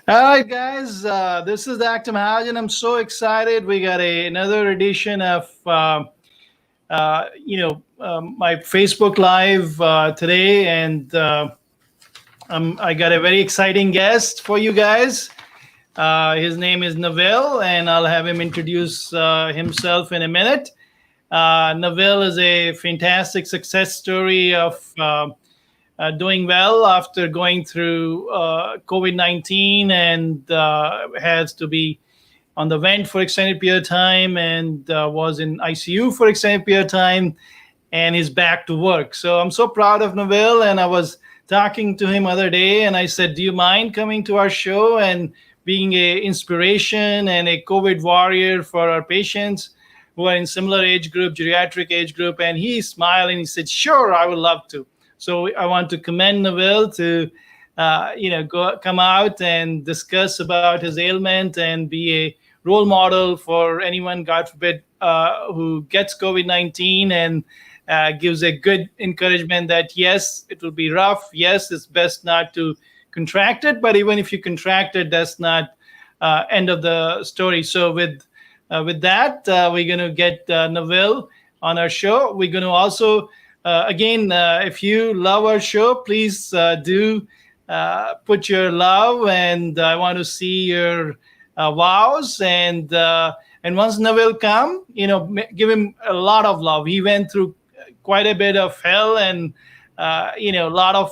All right, guys. This is Dr Mahajan. I'm so excited. We got another edition of my Facebook Live today, and I got a very exciting guest for you guys. His name is Neville, and I'll have him introduce himself in a minute. Neville is a fantastic success story of doing well after going through COVID-19 and has to be on the vent for extended period of time and was in ICU for extended period of time and is back to work. So I'm so proud of Neville, and I was talking to him other day and I said, do you mind coming to our show and being a inspiration and a COVID warrior for our patients who are in similar age group, geriatric age group? And he smiled and he said, sure, I would love to. So I want to commend Neville to, come out and discuss about his ailment and be a role model for anyone, God forbid, who gets COVID-19 and gives a good encouragement that, yes, it will be rough. Yes, it's best not to contract it. But even if you contract it, that's not end of the story. So with that, we're going to get Neville on our show. We're going to also if you love our show, please do put your love, and I want to see your vows. And once Neville come, give him a lot of love. He went through quite a bit of hell and a lot of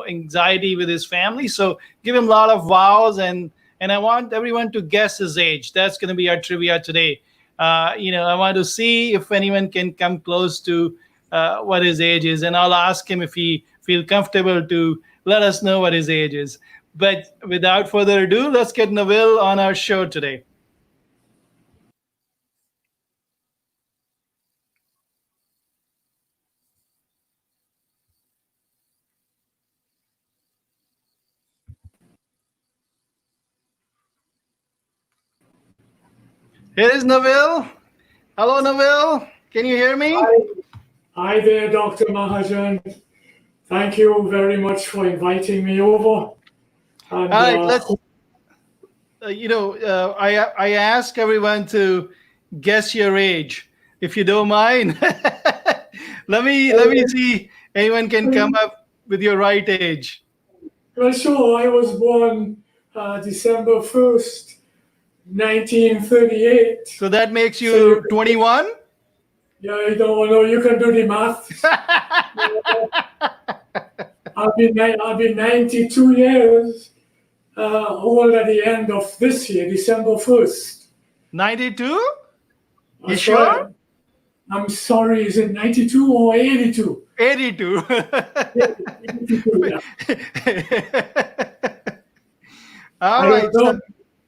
anxiety with his family. So give him a lot of vows, and I want everyone to guess his age. That's going to be our trivia today. I want to see if anyone can come close to what his age is, and I'll ask him if he feel comfortable to let us know what his age is. But without further ado, let's get Neville on our show today. Here is Neville. Hello, Neville. Can you hear me? Hi there, Dr. Mahajan. Thank you very much for inviting me over. And, all right, let's. I ask everyone to guess your age, if you don't mind. let me see. Anyone can come up with your right age. Well, sure. I was born December 1st, 1938. So that makes you 21? Yeah, I don't know. You can do the math. I've been 92 years old at the end of this year, December 1st. 92? You sure? Right. I'm sorry, is it 92 or 82? 82. 82, yeah. All right.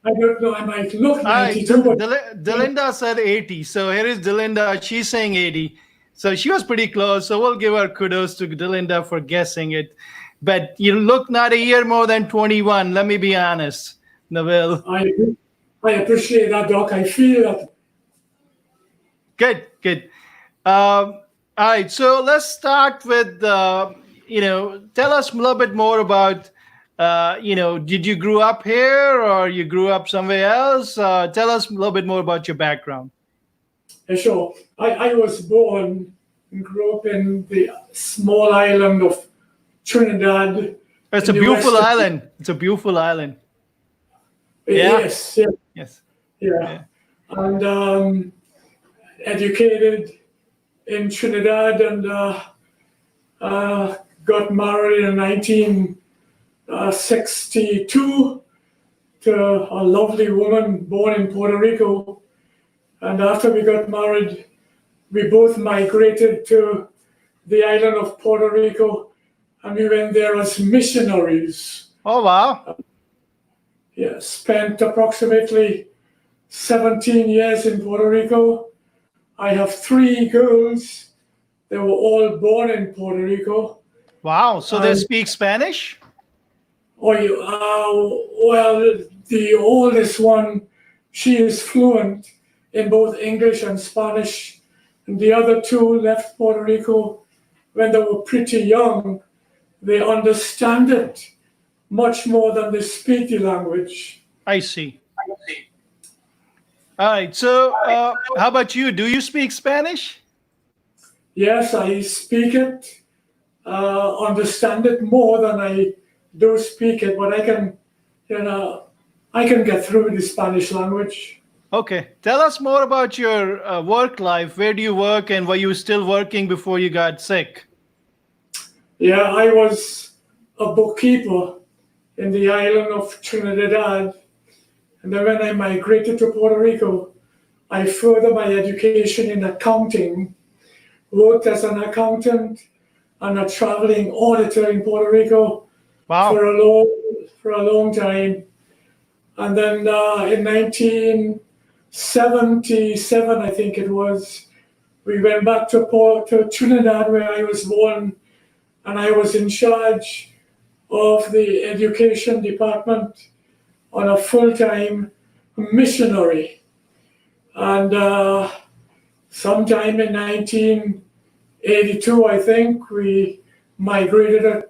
I don't know. I might look 92. Delinda said 80. So here is Delinda. She's saying 80. So she was pretty close. So we'll give her kudos to Delinda for guessing it. But you look not a year more than 21. Let me be honest, Neville. I appreciate that, Doc. I feel that. Good. All right. So let's start with, tell us a little bit more about, did you grew up here or you grew up somewhere else? Tell us a little bit more about your background. Sure. I was born and grew up in the small island of Trinidad. It's a beautiful island. It's a beautiful island. Yes. Yeah. And educated in Trinidad and got married in 1962 to a lovely woman born in Puerto Rico. And after we got married, we both migrated to the island of Puerto Rico, and we went there as missionaries. Oh, wow. Yeah, spent approximately 17 years in Puerto Rico. I have 3 girls. They were all born in Puerto Rico. Wow, so they speak Spanish? Well, the oldest one, she is fluent in both English and Spanish. And the other 2 left Puerto Rico when they were pretty young. They understand it, much more than they speak the language. I see. All right. So, how about you? Do you speak Spanish? Yes, I speak it, understand it more than I do speak it, but I can get through the Spanish language. Okay. Tell us more about your work life. Where do you work, and were you still working before you got sick? Yeah, I was a bookkeeper in the island of Trinidad, and then when I migrated to Puerto Rico, I furthered my education in accounting, worked as an accountant and a traveling auditor in Puerto Rico Wow. for a long time. And then in 1977, I think it was, we went back to Trinidad where I was born, and I was in charge of the education department on a full-time missionary. And sometime in 1982, I think, we migrated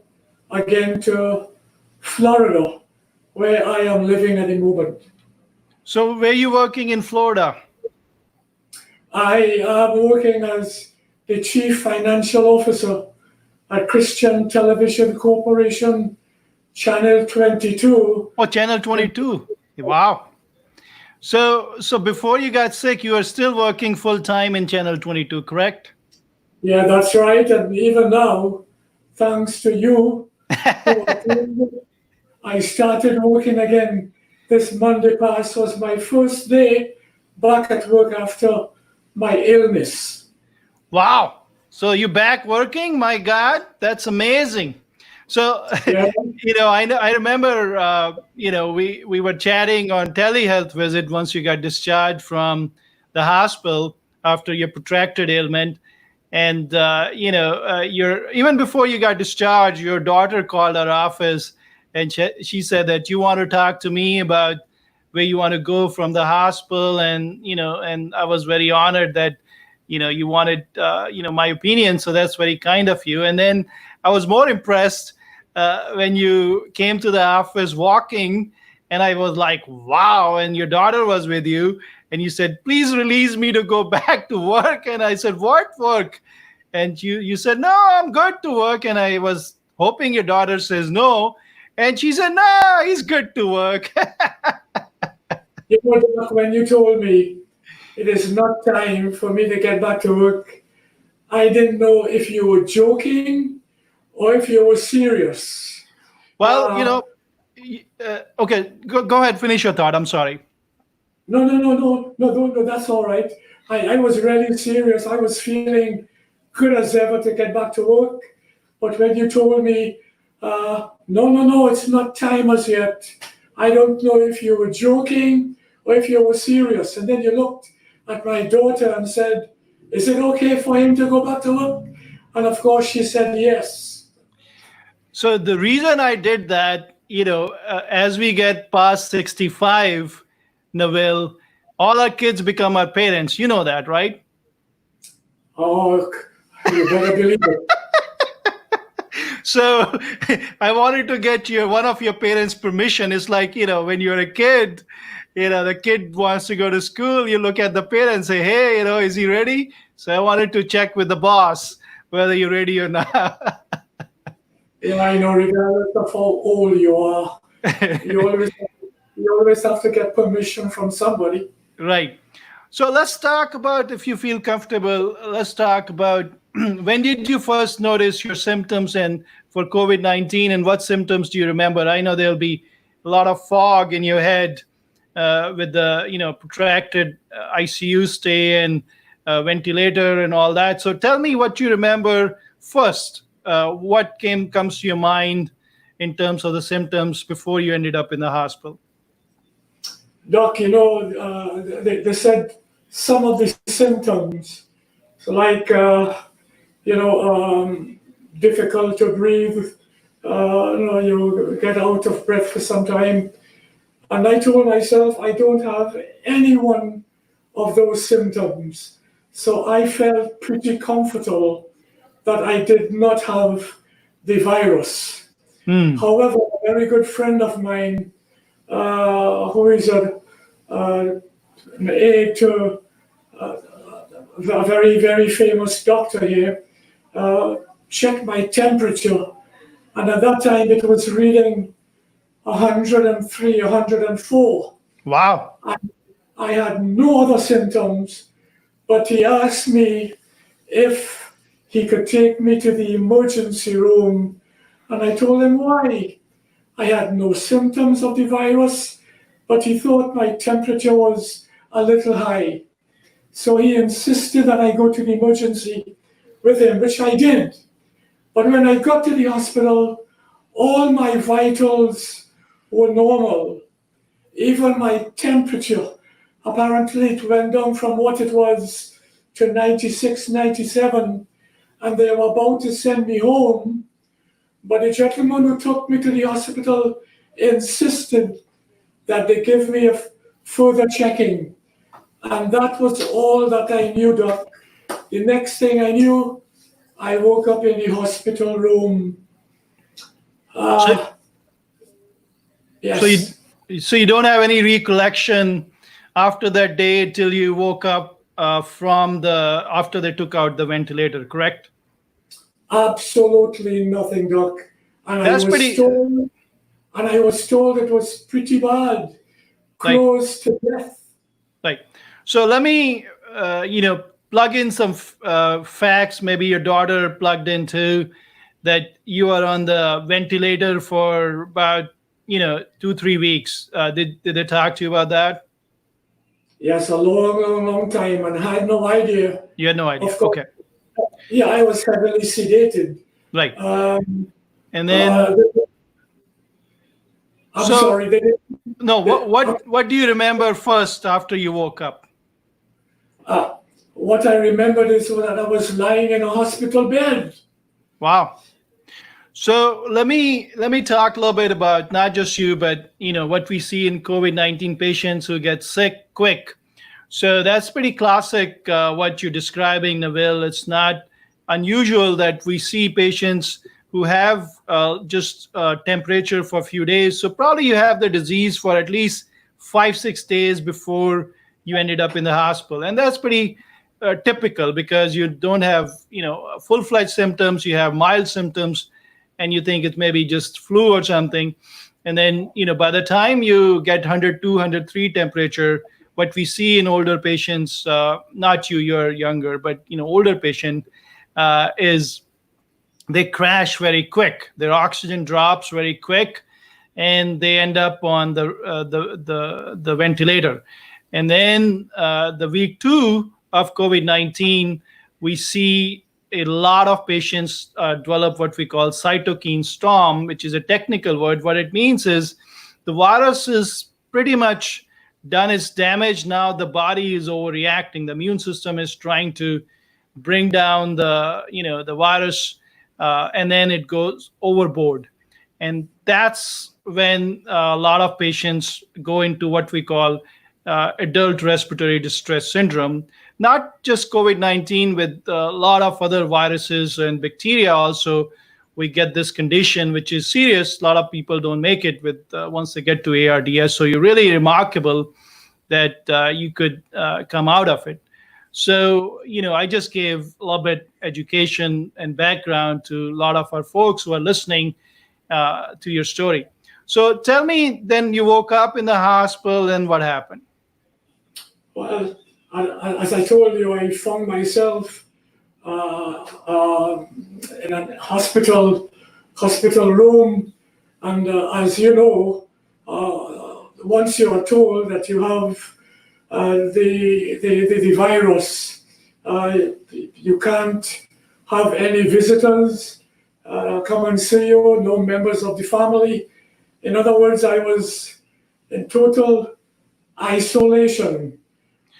again to Florida, where I am living at the moment. So, were you working in Florida? I am working as the Chief Financial Officer at Christian Television Corporation, Channel 22. Oh, Channel 22. Wow. So before you got sick, you were still working full time in Channel 22, correct? Yeah, that's right. And even now, thanks to you, I started working again. This Monday past was my first day back at work after my illness. Wow. So you're back working? My God, that's amazing. So, Yeah, I remember, we were chatting on telehealth visit once you got discharged from the hospital after your protracted ailment. And, even before you got discharged, your daughter called our office and she said that you want to talk to me about where you want to go from the hospital. And I was very honored that, you wanted, my opinion. So that's very kind of you. And then I was more impressed when you came to the office walking, and I was like, wow. And your daughter was with you, and you said, please release me to go back to work. And I said, what work? And you said, no, I'm good to work. And I was hoping your daughter says no. And she said, no, he's good to work. When you told me it is not time for me to get back to work, I didn't know if you were joking or if you were serious. Well, Uh, okay, go ahead, finish your thought. I'm sorry. No, that's all right. I was really serious. I was feeling good as ever to get back to work. But when you told me, no, it's not time as yet, I don't know if you were joking or if you were serious. And then you looked at my daughter and said, is it okay for him to go back to work? And of course, she said yes. So the reason I did that, as we get past 65, Neville, all our kids become our parents. You know that, right? Oh, you better believe it. So I wanted to get one of your parents' permission. It's like, when you're a kid, the kid wants to go to school, you look at the parents, say, hey, is he ready? So I wanted to check with the boss whether you're ready or not. Yeah, I know, regardless of how old you are, you always have to get permission from somebody. Right. So let's talk about, if you feel comfortable, let's talk about when did you first notice your symptoms and for COVID-19, and what symptoms do you remember? I know there'll be a lot of fog in your head with the, protracted ICU stay and ventilator and all that. So tell me what you remember first. What comes to your mind in terms of the symptoms before you ended up in the hospital? Doc, they said some of the symptoms, like, difficult to breathe, you get out of breath for some time. And I told myself I don't have any one of those symptoms. So I felt pretty comfortable that I did not have the virus. However, a very good friend of mine, who is an aide to a very, very famous doctor here, checked my temperature. And at that time, it was reading 103, 104. Wow. I had no other symptoms, but he asked me if he could take me to the emergency room. And I told him why. I had no symptoms of the virus, but he thought my temperature was a little high. So he insisted that I go to the emergency with him, which I did. But when I got to the hospital, all my vitals were normal. Even my temperature, apparently it went down from what it was to 96, 97, and they were about to send me home. But the gentleman who took me to the hospital insisted that they give me a further checking. And that was all that I knew, Doc. The next thing I knew, I woke up in the hospital room. Yes. So you don't have any recollection after that day till you woke up after they took out the ventilator, correct? Absolutely nothing, Doc. And I was told it was pretty bad, close to death. Right. So let me, plug in some facts. Maybe your daughter plugged in too, that you are on the ventilator for about 2-3 weeks. Did they talk to you about that? Yes, a long time, and I had no idea. You had no idea. Of course. Okay. Yeah, I was heavily sedated. Right. And then. I'm sorry. No. What do you remember first after you woke up? What I remembered is that I was lying in a hospital bed. Wow. So let me talk a little bit about not just you, but what we see in COVID-19 patients who get sick quick. So that's pretty classic what you're describing, Neville. It's not unusual that we see patients who have just temperature for a few days. So probably you have the disease for at least 5-6 days before you ended up in the hospital, and that's pretty typical because you don't have full-fledged symptoms. You have mild symptoms, and you think it's maybe just flu or something. And then, by the time you get 102, 103 temperature, what we see in older patients, not you're younger, but, older patient is they crash very quick. Their oxygen drops very quick, and they end up on the ventilator. And then the week 2 of COVID-19, we see a lot of patients develop what we call cytokine storm, which is a technical word. What it means is the virus is pretty much done its damage. Now the body is overreacting. The immune system is trying to bring down the virus, and then it goes overboard. And that's when a lot of patients go into what we call adult respiratory distress syndrome. Not just COVID-19, with a lot of other viruses and bacteria also, we get this condition, which is serious. A lot of people don't make it with once they get to ARDS. So you're really remarkable that you could come out of it. So, I just gave a little bit education and background to a lot of our folks who are listening to your story. So tell me, then you woke up in the hospital and what happened? Well, as I told you, I found myself in a hospital room, and as you know, once you are told that you have the virus, you can't have any visitors come and see you, no members of the family. In other words, I was in total isolation.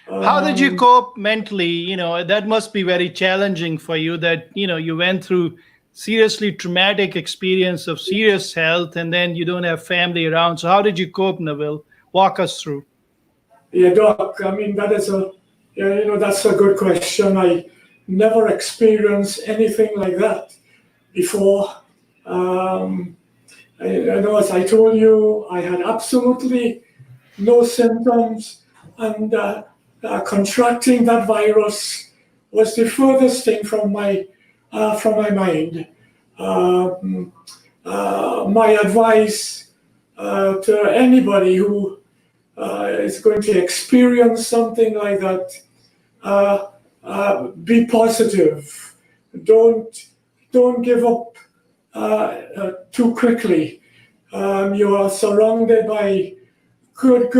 How did you cope mentally? That must be very challenging for you, that, you went through seriously traumatic experience of serious health, and then you don't have family around. So how did you cope, Neville? Walk us through. Yeah, Doc, I mean, that's a good question. I never experienced anything like that before. I know, as I told you, I had absolutely no symptoms, and contracting that virus was the furthest thing from my mind. My advice to anybody who is going to experience something like that: be positive. Don't give up too quickly. You are surrounded by good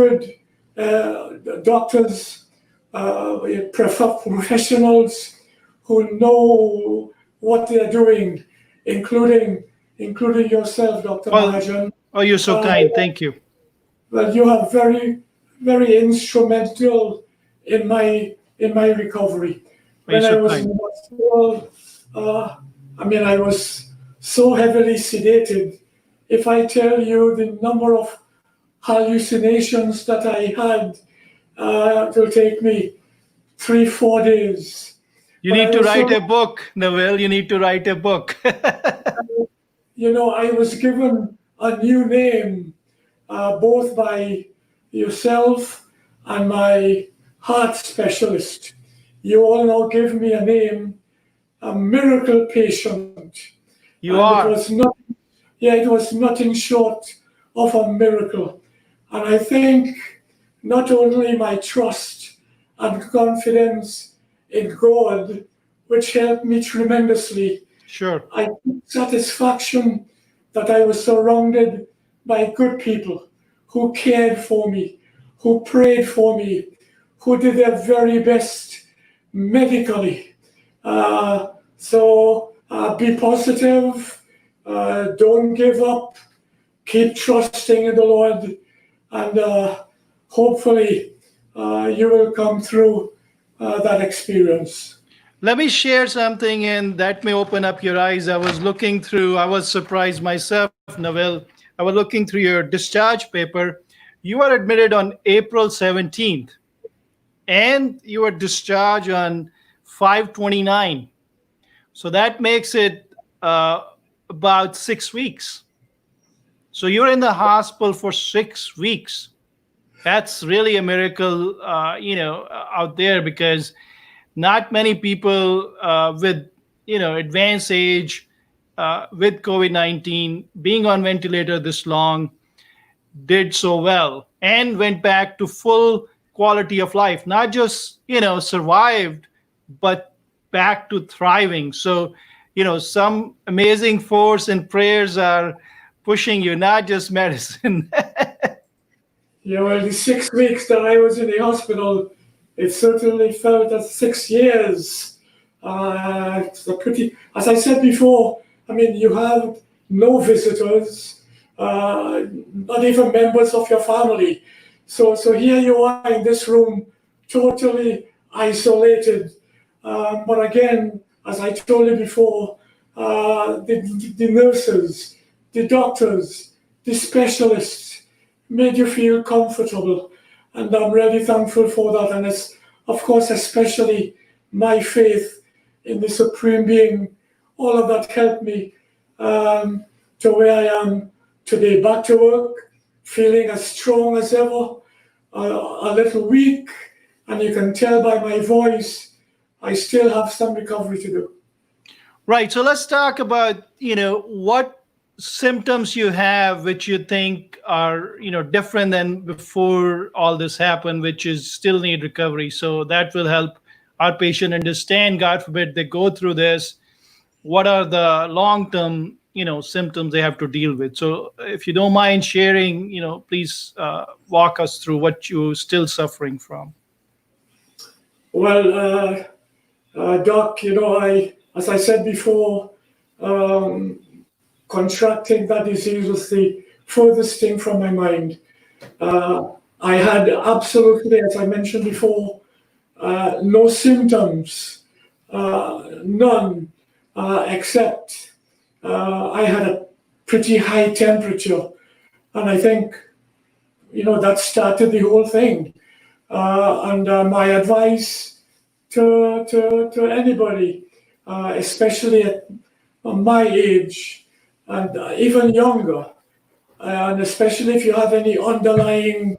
doctors, professionals who know what they're doing, including yourself, Dr. Well, Mahajan. oh, you're so kind. Thank you. Well, you are very instrumental in my recovery. Oh, you're When I so was kind. in the hospital, I was so heavily sedated. If I tell you the number of hallucinations that I had, it will take me 3 4 days. You But I need to was write so, a book, Neville. You need to write a book. I was given a new name both by yourself and my heart specialist. You all now give me a name, a miracle patient, You and are. it was nothing short of a miracle. And I think not only my trust and confidence in God, which helped me tremendously, Sure. I took satisfaction that I was surrounded by good people who cared for me, who prayed for me, who did their very best medically. Be positive, don't give up, keep trusting in the Lord, and hopefully you will come through that experience. Let me share something, and that may open up your eyes. I was surprised myself, Neville. I was looking through your discharge paper. You were admitted on April 17th, and you were discharged on 5/29. So that makes it about 6 weeks. So you're in the hospital for 6 weeks. That's really a miracle, out there, because not many people with advanced age with COVID-19 being on ventilator this long did so well and went back to full quality of life. Not just survived, but back to thriving. So some amazing force and prayers are pushing you, not just medicine. Well, the 6 weeks that I was in the hospital, it certainly felt as 6 years. It's a pretty, as I said before, you have no visitors, not even members of your family. So here you are in this room, totally isolated. But again, as I told you before, the nurses, the doctors, the specialists made you feel comfortable. And I'm really thankful for that. And it's, of course, especially my faith in the Supreme Being. All of that helped me to where I am today. Back to work, feeling as strong as ever, a little weak. And you can tell by my voice, I still have some recovery to do. Right. So let's talk about, what symptoms you have which you think are, different than before all this happened, which is still need recovery. So that will help our patient understand, God forbid they go through this, what are the long-term, symptoms they have to deal with. So if you don't mind sharing, please walk us through what you're still suffering from. Well, Doc, as I said before, contracting that disease was the furthest thing from my mind. I had absolutely, as I mentioned before, no symptoms, none, except I had a pretty high temperature. And I think, that started the whole thing. And my advice to anybody, especially at my age and even younger, and especially if you have any underlying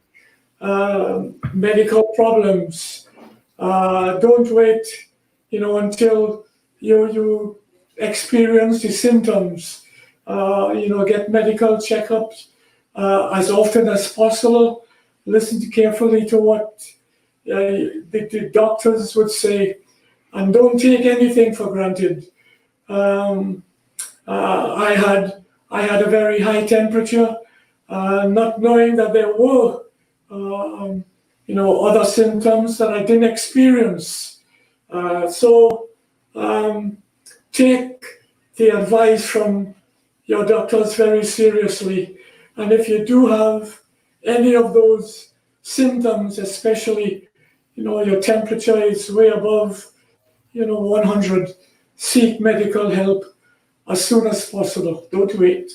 medical problems, don't wait, until you experience the symptoms. Get medical checkups as often as possible. Listen carefully to what the doctors would say, and don't take anything for granted. Um, I had a very high temperature, not knowing that there were other symptoms that I didn't experience. So take the advice from your doctors very seriously. And if you do have any of those symptoms, especially, your temperature is way above, 100, seek medical help as soon as possible. Don't wait.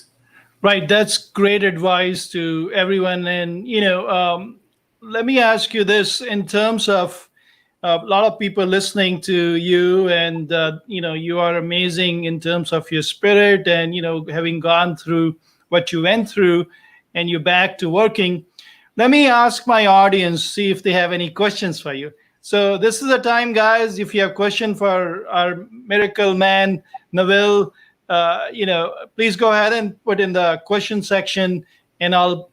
Right, that's great advice to everyone. And let me ask you this: in terms of a lot of people listening to you, and you are amazing in terms of your spirit, and having gone through what you went through, and you're back to working. Let me ask my audience, see if they have any questions for you. So this is the time, guys. If you have question for our miracle man, Neville, please go ahead and put in the question section, and I'll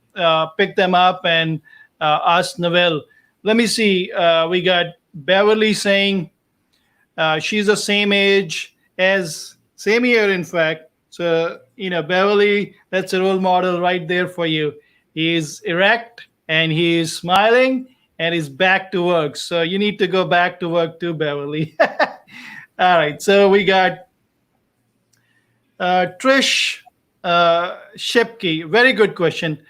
pick them up and ask Neville. Let me see. We got Beverly saying she's the same age as, same year, in fact. So, Beverly, that's a role model right there for you. He's erect and he's smiling and he's back to work. So you need to go back to work too, Beverly. All right. So we got Trish Shipke. Very good question.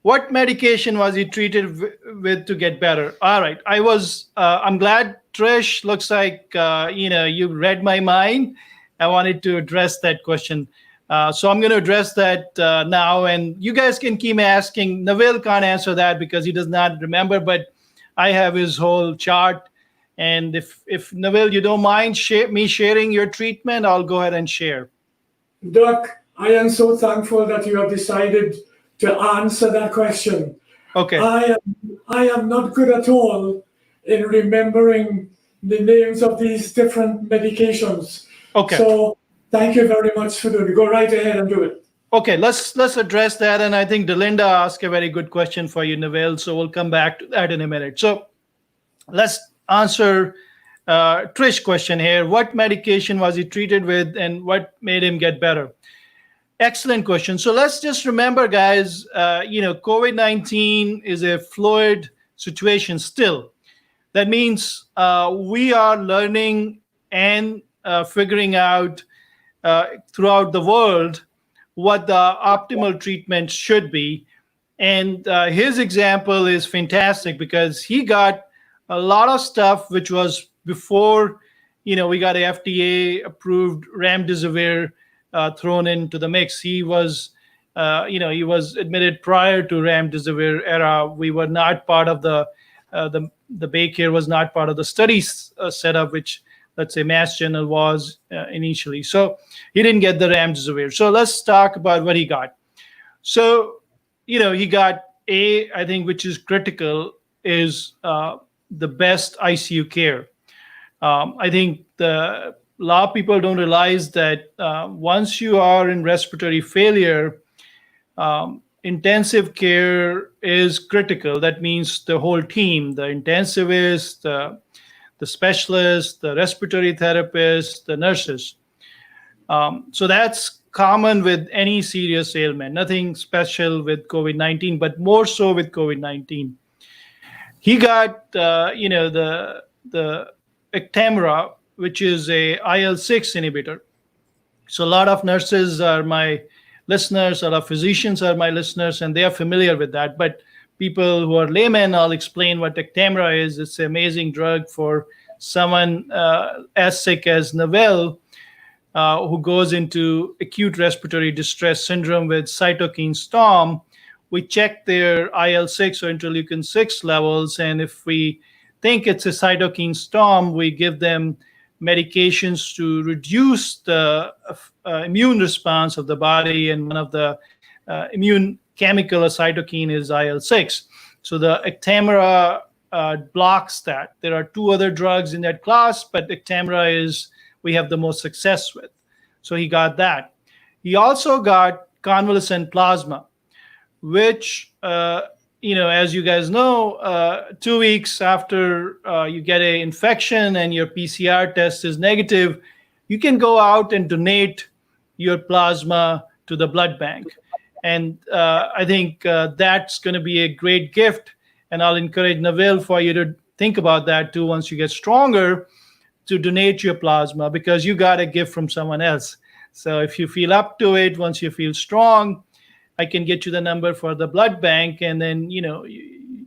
What medication was he treated with to get better? All right. I'm glad, Trish. Looks like, you read my mind. I wanted to address that question. So I'm going to address that now. And you guys can keep asking. Neville can't answer that because he does not remember, but I have his whole chart. And if Neville, you don't mind me sharing your treatment, I'll go ahead and share. Doc, I am so thankful that you have decided to answer that question. Okay. I am not good at all in remembering the names of these different medications. Okay. So thank you very much for doing it. Go right ahead and do it. Okay, let's address that. And I think Delinda asked a very good question for you, Neville. So we'll come back to that in a minute. So let's answer Trish's question here. What medication was he treated with and what made him get better? Excellent question. So let's just remember, guys, COVID-19 is a fluid situation still. That means we are learning and figuring out throughout the world what the optimal treatment should be. And his example is fantastic because he got a lot of stuff which was before, we got a FDA approved remdesivir thrown into the mix. He was, he was admitted prior to remdesivir era. We were not part of the Baycare was not part of the studies setup, which, let's say, Mass General was initially. So he didn't get the remdesivir. So let's talk about what he got. So, he got I think, which is critical, is the best ICU care. I think a lot of people don't realize that once you are in respiratory failure, intensive care is critical. That means the whole team, the intensivist, the specialist, the respiratory therapist, the nurses. So that's common with any serious ailment, nothing special with COVID-19, but more so with COVID-19. He got, the Actemra, which is a IL-6 inhibitor. So a lot of nurses are my listeners, a lot of physicians are my listeners, and they are familiar with that. But people who are laymen, I'll explain what Actemra is. It's an amazing drug for someone as sick as Neville, who goes into acute respiratory distress syndrome with cytokine storm. We check their IL-6 or interleukin-6 levels, and if we think it's a cytokine storm, we give them medications to reduce the immune response of the body, and one of the immune chemical or cytokine is IL-6. So the Actemra blocks that. There are two other drugs in that class, but Actemra is we have the most success with. So he got that. He also got convalescent plasma, which, as you guys know, 2 weeks after you get an infection and your PCR test is negative, you can go out and donate your plasma to the blood bank. And I think that's going to be a great gift. And I'll encourage Neville for you to think about that too once you get stronger, to donate your plasma, because you got a gift from someone else. So if you feel up to it, once you feel strong, I can get you the number for the blood bank. And then,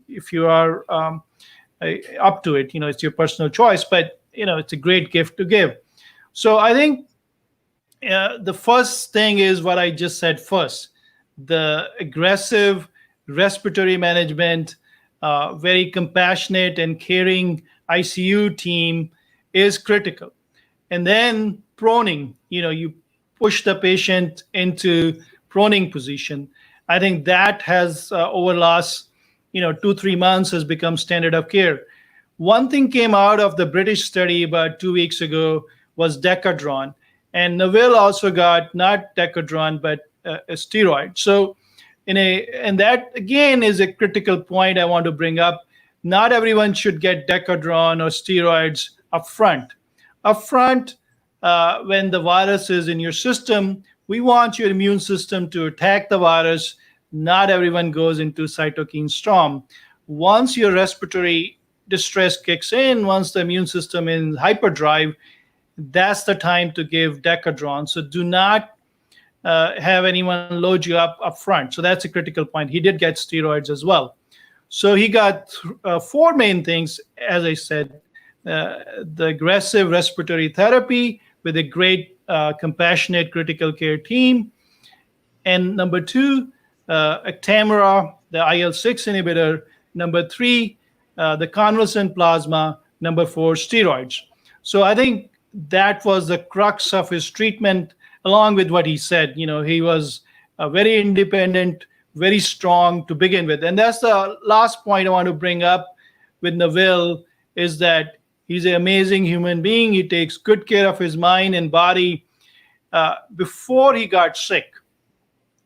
if you are up to it, it's your personal choice, but, it's a great gift to give. So I think the first thing is what I just said first, the aggressive respiratory management, very compassionate and caring ICU team is critical. And then proning, you push the patient into proning position. I think that has over the last 2-3 months has become standard of care. One thing came out of the British study about 2 weeks ago was Decadron, and Neville also got not Decadron but a steroid. So and that again is a critical point I want to bring up. Not everyone should get Decadron or steroids up front. When the virus is in your system, we want your immune system to attack the virus. Not everyone goes into cytokine storm. Once your respiratory distress kicks in, once the immune system is in hyperdrive, that's the time to give Decadron. So do not have anyone load you up front. So that's a critical point. He did get steroids as well. So he got 4 main things, as I said, the aggressive respiratory therapy with a great compassionate critical care team. And number 2, Actemra, the IL-6 inhibitor. Number 3, the convalescent plasma. Number 4, steroids. So I think that was the crux of his treatment, along with what he said. He was very independent, very strong to begin with. And that's the last point I want to bring up with Neville, is that he's an amazing human being. He takes good care of his mind and body before he got sick.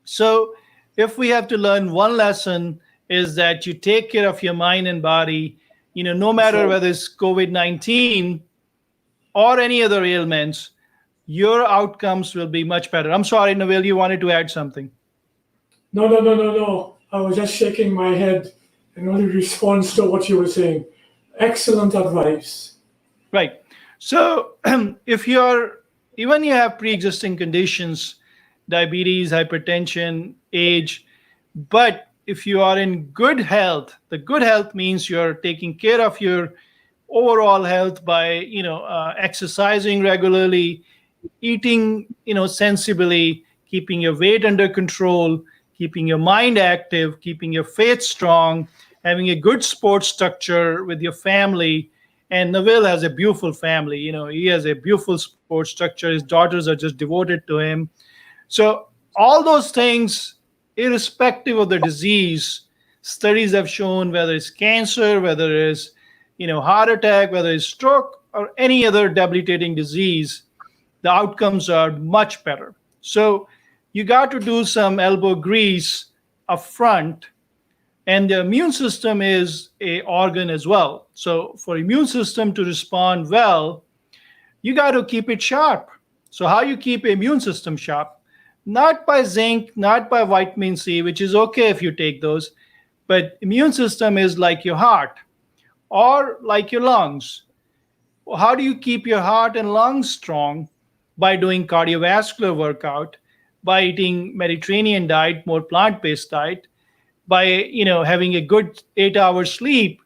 So if we have to learn one lesson, is that you take care of your mind and body, no matter whether it's COVID-19 or any other ailments, your outcomes will be much better. I'm sorry, Neville, you wanted to add something. No. I was just shaking my head in only response to what you were saying. Excellent advice. Right. So if you have pre-existing conditions, diabetes, hypertension, age, but if you are in good health, the good health means you're taking care of your overall health by, exercising regularly, eating, sensibly, keeping your weight under control, keeping your mind active, keeping your faith strong, having a good support structure with your family. And Neville has a beautiful family. He has a beautiful support structure. His daughters are just devoted to him. So all those things, irrespective of the disease, studies have shown, whether it's cancer, whether it's heart attack, whether it's stroke or any other debilitating disease, the outcomes are much better. So you got to do some elbow grease up front. And the immune system is an organ as well. So for immune system to respond well, you got to keep it sharp. So how you keep immune system sharp? Not by zinc, not by vitamin C, which is okay if you take those, but immune system is like your heart or like your lungs. How do you keep your heart and lungs strong? By doing cardiovascular workout, by eating Mediterranean diet, more plant-based diet, by having a good 8-hour sleep,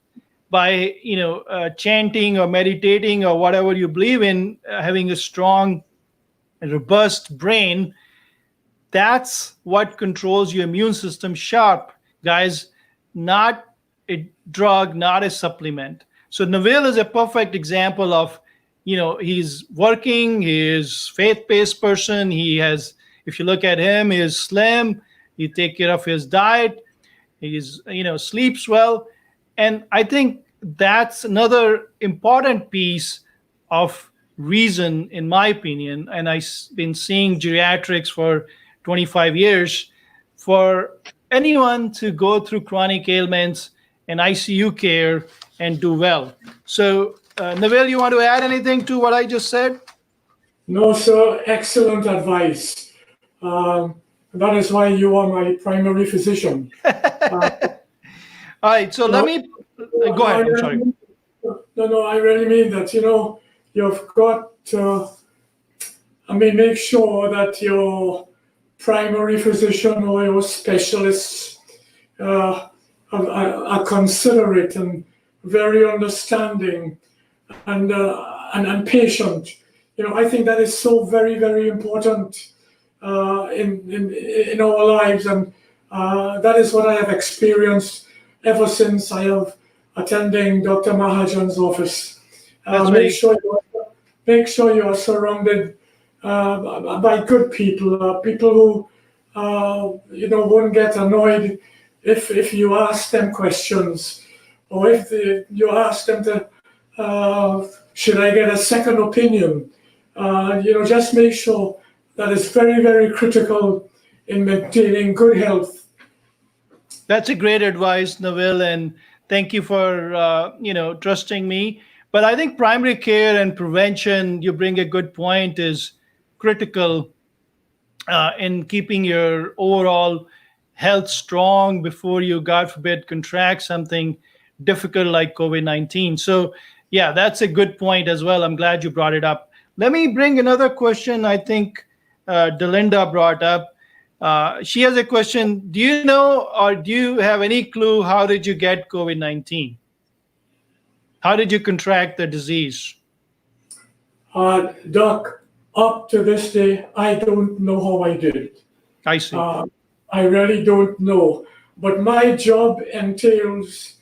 by chanting or meditating or whatever you believe in, having a strong, robust brain. That's what controls your immune system sharp, guys. Not a drug, not a supplement. So Neville is a perfect example of, he's working, he is faith-based person. He has, if you look at him, he is slim, He take care of his diet. He's, sleeps well. And I think that's another important piece of reason, in my opinion. And I've been seeing geriatrics for 25 years. For anyone to go through chronic ailments and ICU care and do well. So, Neville, you want to add anything to what I just said? No, sir. Excellent advice. That is why you are my primary physician. All right. So let me go ahead. I'm sorry. No, I really mean that. You've got to, make sure that your primary physician or your specialists are considerate and very understanding and patient. I think that is so very, very important in our lives, and that is what I have experienced ever since I have attending Dr. Mahajan's office. Make sure you are surrounded by good people, people who won't get annoyed if you ask them questions, or if you ask them to should I get a second opinion. Just make sure that is very, very critical in maintaining good health. That's a great advice, Neville, and thank you for trusting me. But I think primary care and prevention, you bring a good point, is critical in keeping your overall health strong before you, God forbid, contract something difficult like COVID-19. So, yeah, that's a good point as well. I'm glad you brought it up. Let me bring another question I think Delinda brought up. She has a question. Do you know, or do you have any clue, how did you get COVID-19? How did you contract the disease? Doc, up to this day, I don't know how I did it. I see. I really don't know. But my job entails,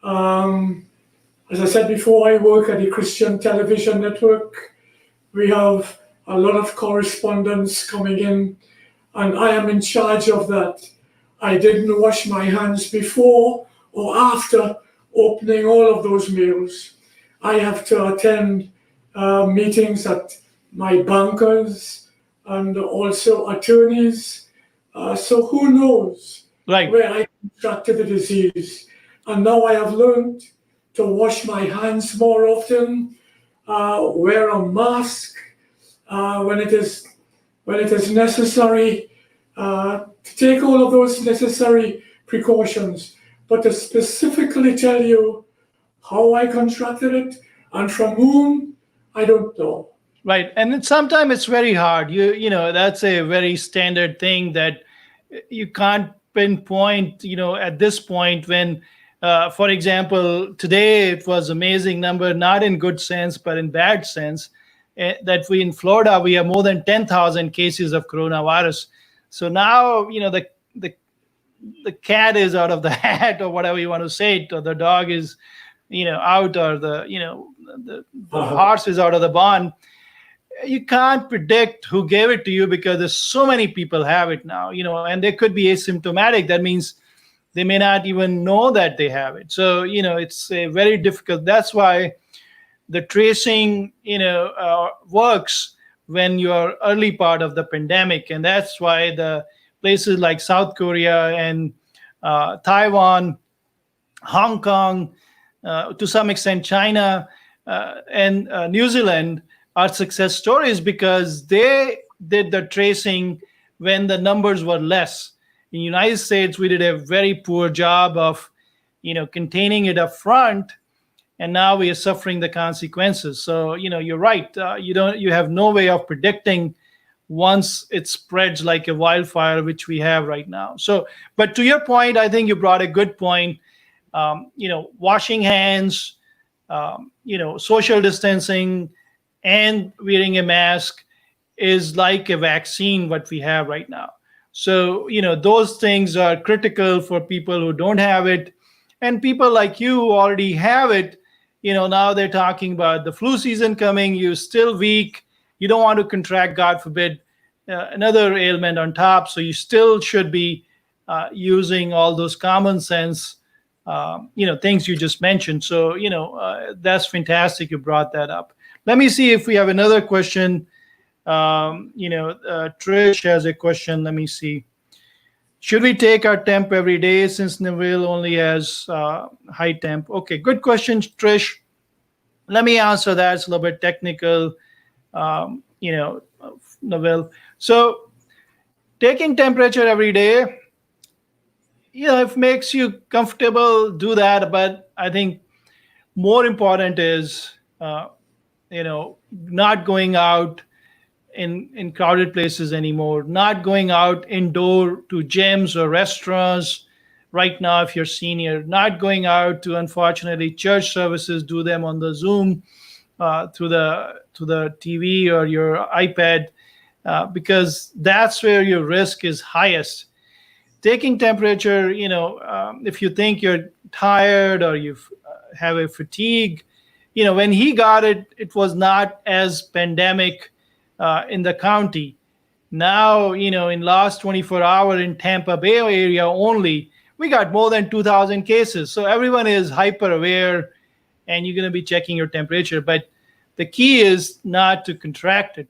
as I said before, I work at the Christian Television Network. We have a lot of correspondence coming in, and I am in charge of that. I didn't wash my hands before or after opening all of those mails. I have to attend meetings at my bankers and also attorneys. So who knows where I contracted the disease. And now I have learned to wash my hands more often, wear a mask when it is necessary, to take all of those necessary precautions. But to specifically tell you how I contracted it and from whom, I don't know. Right. And sometimes it's very hard. That's a very standard thing that you can't pinpoint, at this point when, for example, today it was amazing number, not in good sense, but in bad sense, that we in Florida, we have more than 10,000 cases of coronavirus. So now, the cat is out of the hat, or whatever you want to say it, or the dog is, out, or the horse is out of the barn. You can't predict who gave it to you because there's so many people have it now, and they could be asymptomatic. That means they may not even know that they have it. So, it's very difficult. That's why the tracing, works when you're early part of the pandemic. And that's why the places like South Korea and Taiwan, Hong Kong, to some extent China, and New Zealand are success stories, because they did the tracing when the numbers were less. In the United States, we did a very poor job of, containing it up front, and now we are suffering the consequences. So, you're right. You have no way of predicting once it spreads like a wildfire, which we have right now. So, but to your point, I think you brought a good point. Washing hands, social distancing, and wearing a mask is like a vaccine, what we have right now. So, those things are critical for people who don't have it. And people like you who already have it, now they're talking about the flu season coming, you're still weak, you don't want to contract, God forbid, another ailment on top. So you still should be using all those common sense, things you just mentioned. So, that's fantastic. You brought that up. Let me see if we have another question. Trish has a question. Let me see. Should we take our temp every day since Neville only has high temp? Okay, good question, Trish. Let me answer that. It's a little bit technical, Neville. So taking temperature every day, if it makes you comfortable, do that. But I think more important is, not going out in crowded places anymore, not going out indoor to gyms or restaurants right now if you're senior, not going out to, unfortunately, church services, do them on the Zoom through the TV or your iPad, because that's where your risk is highest. Taking temperature, if you think you're tired or you have a fatigue, when he got it, it was not as pandemic in the county. Now, in last 24 hours in Tampa Bay area only, we got more than 2,000 cases. So everyone is hyper aware, and you're going to be checking your temperature. But the key is not to contract it.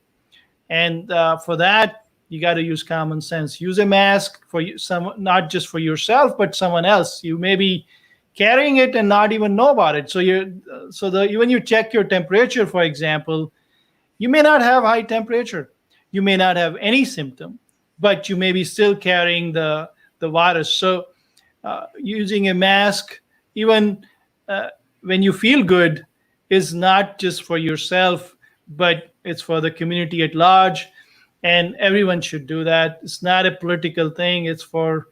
And for that, you got to use common sense. Use a mask for not just for yourself, but someone else. You may be carrying it and not even know about it. So when you check your temperature, for example, you may not have high temperature. You may not have any symptom, but you may be still carrying the virus. So using a mask, even when you feel good, is not just for yourself, but it's for the community at large. And everyone should do that. It's not a political thing. It's for,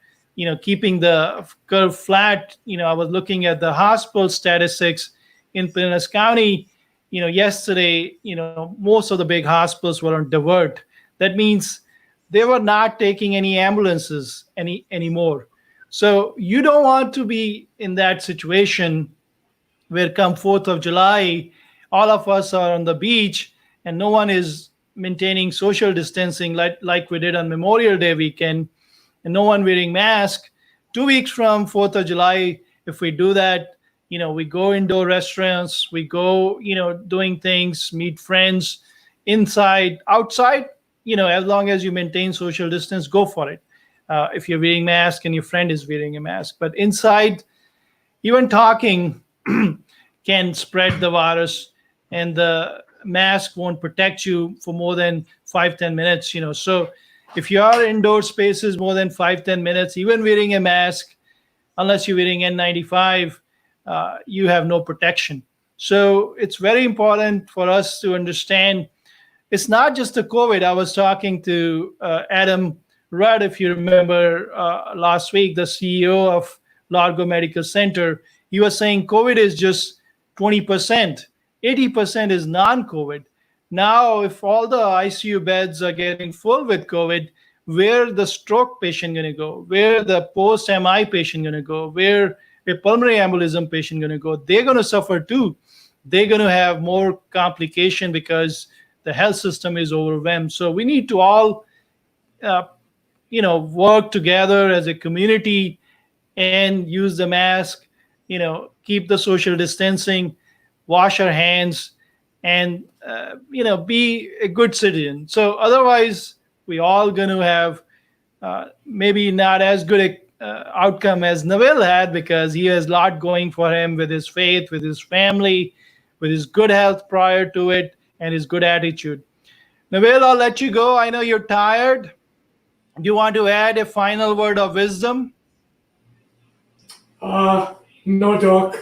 keeping the curve flat. I was looking at the hospital statistics in Pinellas County. Yesterday, most of the big hospitals were on divert. That means they were not taking any ambulances anymore. So you don't want to be in that situation where come 4th of July, all of us are on the beach and no one is maintaining social distancing like we did on Memorial Day weekend, and no one wearing mask. 2 weeks from 4th of July, if we do that, we go indoor restaurants, we go, doing things, meet friends inside, outside, as long as you maintain social distance, go for it. If you're wearing a mask and your friend is wearing a mask. But inside, even talking can spread the virus, and the mask won't protect you for more than 5-10 minutes. So if you are indoor spaces more than 5-10 minutes, even wearing a mask, unless you're wearing N95, you have no protection. So it's very important for us to understand it's not just the COVID. I was talking to Adam Rudd, if you remember, last week, the CEO of Largo Medical Center. He was saying COVID is just 20%. 80% is non-COVID. Now, if all the ICU beds are getting full with COVID, where the stroke patient going to go? Where the post-MI patient going to go? Where a pulmonary embolism patient going to go? They're going to suffer too. They're going to have more complication because the health system is overwhelmed. So we need to all, work together as a community and use the mask, keep the social distancing, wash our hands, and, be a good citizen. So otherwise, we all going to have maybe not as good a outcome as Neville had, because he has a lot going for him with his faith, with his family, with his good health prior to it, and his good attitude. Neville, I'll let you go. I know you're tired. Do you want to add a final word of wisdom? No, Doc.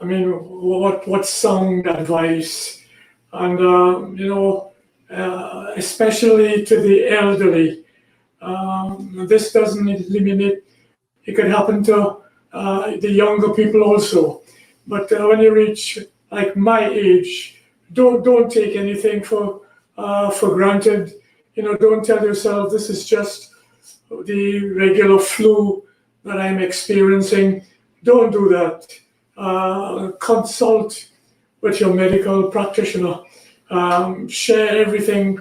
I mean, what sound advice, and especially to the elderly. This doesn't eliminate. It could happen to the younger people also. But when you reach like my age, don't take anything for granted. Don't tell yourself this is just the regular flu that I'm experiencing. Don't do that. Consult with your medical practitioner. Share everything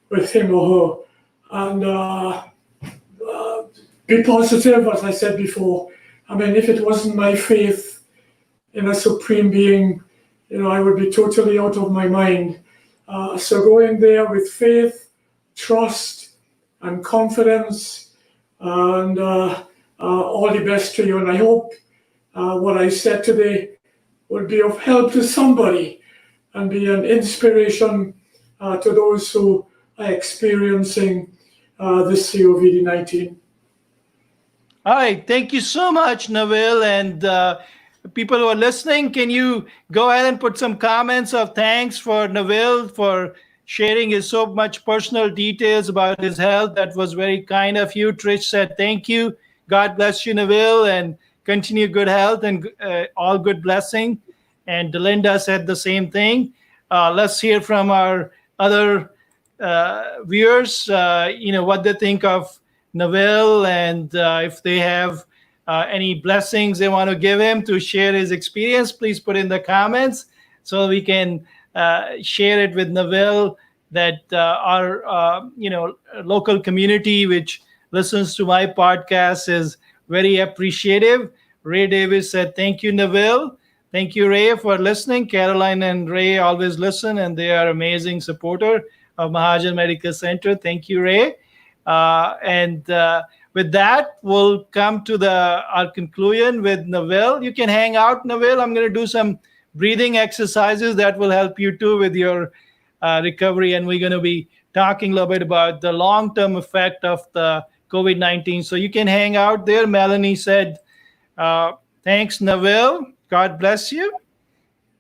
with him or her, and be positive, as I said before. I mean, if it wasn't my faith in a supreme being, I would be totally out of my mind. So go in there with faith, trust, and confidence, and all the best to you. And I hope what I said today will be of help to somebody and be an inspiration to those who are experiencing this COVID-19. All right. Thank you so much, Neville. And people who are listening, can you go ahead and put some comments of thanks for Neville for sharing his so much personal details about his health? That was very kind of you. Trish said, thank you. God bless you, Neville, and continue good health and all good blessing. And Delinda said the same thing. Let's hear from our other viewers, what they think of Neville, and if they have any blessings they want to give him to share his experience, please put in the comments so we can share it with Neville, that our local community which listens to my podcast is very appreciative. Ray Davis said, thank you, Neville. Thank you, Ray, for listening. Caroline and Ray always listen, and they are amazing supporter of Mahajan Medical Center. Thank you, Ray. And with that, we'll come to our conclusion with Neville. You can hang out, Neville. I'm going to do some breathing exercises that will help you too with your recovery. And we're going to be talking a little bit about the long-term effect of the COVID-19. So you can hang out there. Melanie said, thanks, Neville. God bless you.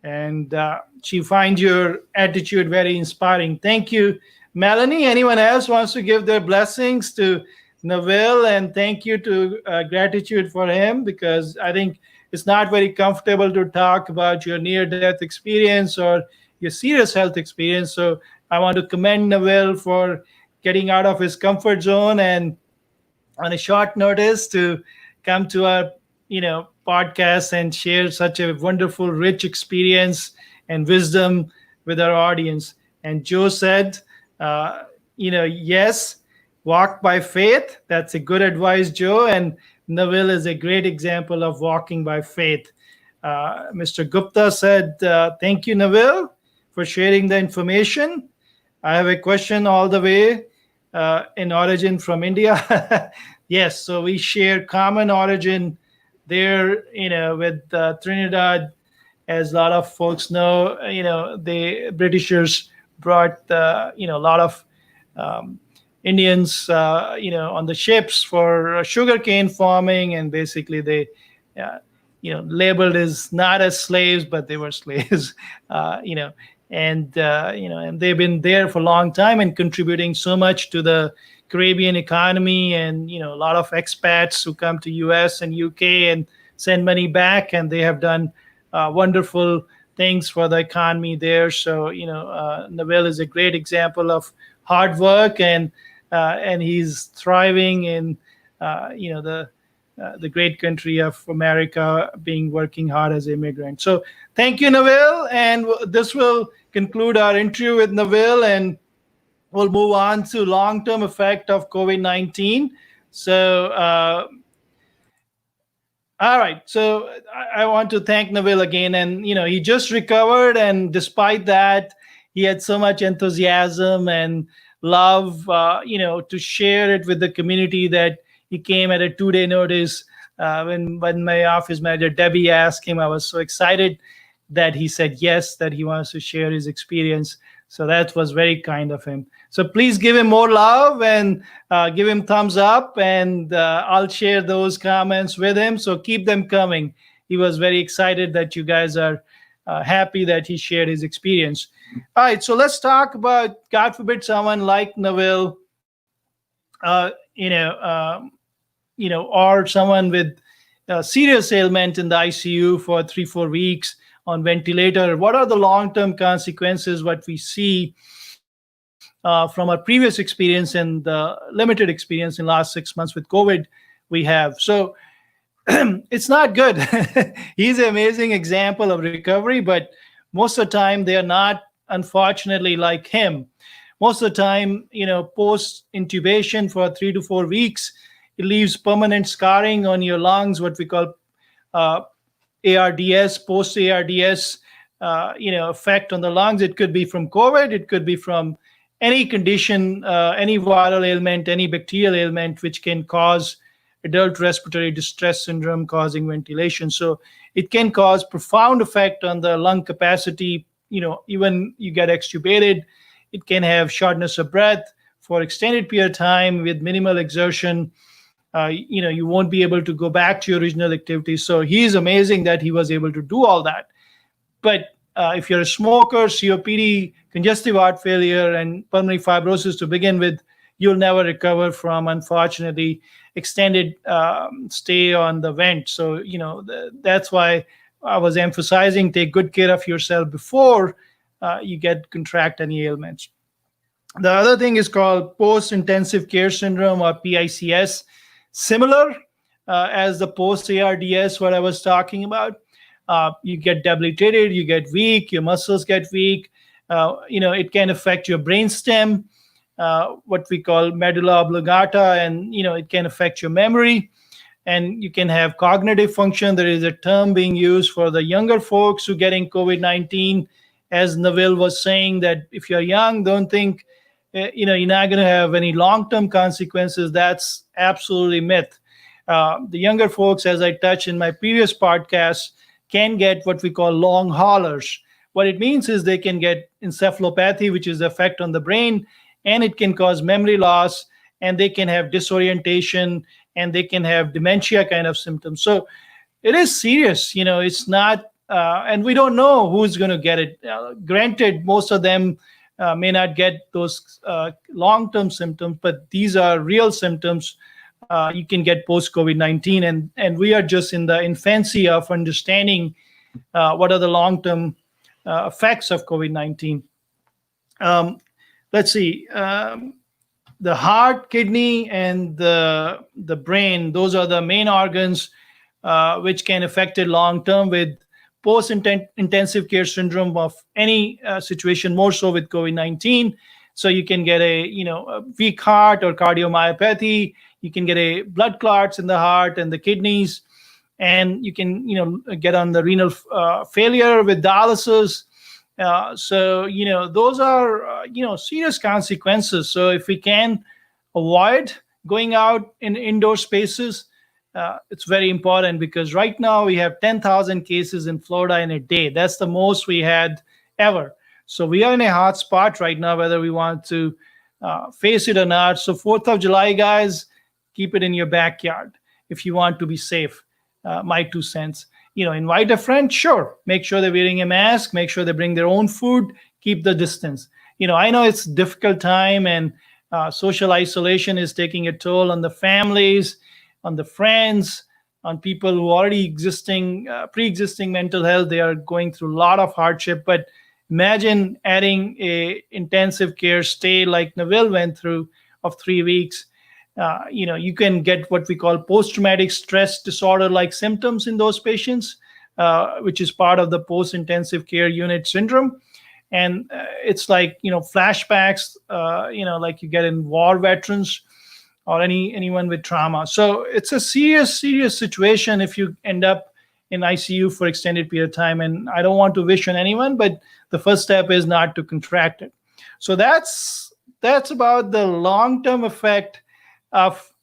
And she finds your attitude very inspiring. Thank you, Melanie. Anyone else wants to give their blessings to Neville and thank you to gratitude for him, because I think it's not very comfortable to talk about your near-death experience or your serious health experience. So I want to commend Neville for getting out of his comfort zone and on a short notice to come to our podcast and share such a wonderful, rich experience and wisdom with our audience. And Joe said, yes, walk by faith. That's a good advice, Joe. And Neville is a great example of walking by faith. Mr. Gupta said, thank you, Neville, for sharing the information. I have a question all the way in origin from India. Yes, so we share common origin there, with Trinidad. As a lot of folks know, the Britishers brought, a lot of Indians, on the ships for sugarcane farming, and basically they, labeled as not as slaves, but they were slaves, and they've been there for a long time and contributing so much to the Caribbean economy, and a lot of expats who come to US and UK and send money back, and they have done wonderful things for the economy there. So Neville is a great example of hard work, and he's thriving in the great country of America, working hard as an immigrant. So thank you, Neville, and this will conclude our interview with Neville, and we'll move on to long-term effect of COVID-19. So, all right. So I want to thank Neville again. And, he just recovered. And despite that, he had so much enthusiasm and love, to share it with the community, that he came at a 2-day notice. When my office manager, Debbie, asked him, I was so excited that he said yes, that he wants to share his experience. So that was very kind of him. So please give him more love and give him thumbs up, and I'll share those comments with him. So keep them coming. He was very excited that you guys are happy that he shared his experience. All right, so let's talk about, God forbid, someone like Neville, or someone with serious ailment in the ICU for 3-4 weeks on ventilator. What are the long-term consequences, what we see from our previous experience and the limited experience in the last 6 months with COVID we have? So it's not good. He's an amazing example of recovery, but most of the time they are not, unfortunately, like him. Most of the time, post intubation for 3 to 4 weeks, it leaves permanent scarring on your lungs, what we call uh, ARDS, post ARDS, effect on the lungs. It could be from COVID. It could be from any condition, any viral ailment, any bacterial ailment, which can cause adult respiratory distress syndrome, causing ventilation. So it can cause profound effect on the lung capacity. Even you get extubated, it can have shortness of breath for extended period of time with minimal exertion. You won't be able to go back to your original activity. So he's amazing that he was able to do all that. But if you're a smoker, COPD, congestive heart failure, and pulmonary fibrosis to begin with, you'll never recover from, unfortunately, extended stay on the vent. So, that's why I was emphasizing take good care of yourself before you contract any ailments. The other thing is called post-intensive care syndrome, or PICS, similar as the post-ARDS, what I was talking about. You get debilitated, you get weak, your muscles get weak. It can affect your brainstem, what we call medulla oblongata, and it can affect your memory, and you can have cognitive function. There is a term being used for the younger folks who getting COVID-19, as Neville was saying, that if you're young, don't think you're not going to have any long-term consequences. That's absolutely myth. The younger folks, as I touched in my previous podcast, can get what we call long haulers. What it means is they can get encephalopathy, which is the effect on the brain, and it can cause memory loss, and they can have disorientation, and they can have dementia kind of symptoms. So it is serious. It's not, and we don't know who's going to get it. Granted, most of them may not get those long-term symptoms, but these are real symptoms you can get post-COVID-19, and we are just in the infancy of understanding what are the long-term effects of COVID-19. Let's see. The heart, kidney, and the brain, those are the main organs which can affect it long-term with post-intensive care syndrome of any situation, more so with COVID-19. So you can get a weak heart or cardiomyopathy. You can get a blood clots in the heart and the kidneys, and you can get on the renal failure with dialysis. So those are serious consequences. So if we can avoid going out in indoor spaces, it's very important, because right now we have 10,000 cases in Florida in a day. That's the most we had ever. So we are in a hot spot right now, whether we want to face it or not. So 4th of July, guys, keep it in your backyard if you want to be safe. My 2 cents. Invite a friend, sure. Make sure they're wearing a mask. Make sure they bring their own food. Keep the distance. I know it's a difficult time, and social isolation is taking a toll on the families, on the friends, on people who already pre-existing mental health. They are going through a lot of hardship. But imagine adding a intensive care stay like Neville went through of 3 weeks. You can get what we call post-traumatic stress disorder-like symptoms in those patients, which is part of the post-intensive care unit syndrome. And it's like, flashbacks, like you get in war veterans or anyone with trauma. So it's a serious situation if you end up in ICU for extended period of time. And I don't want to wish on anyone, but the first step is not to contract it. So that's about the long-term effect of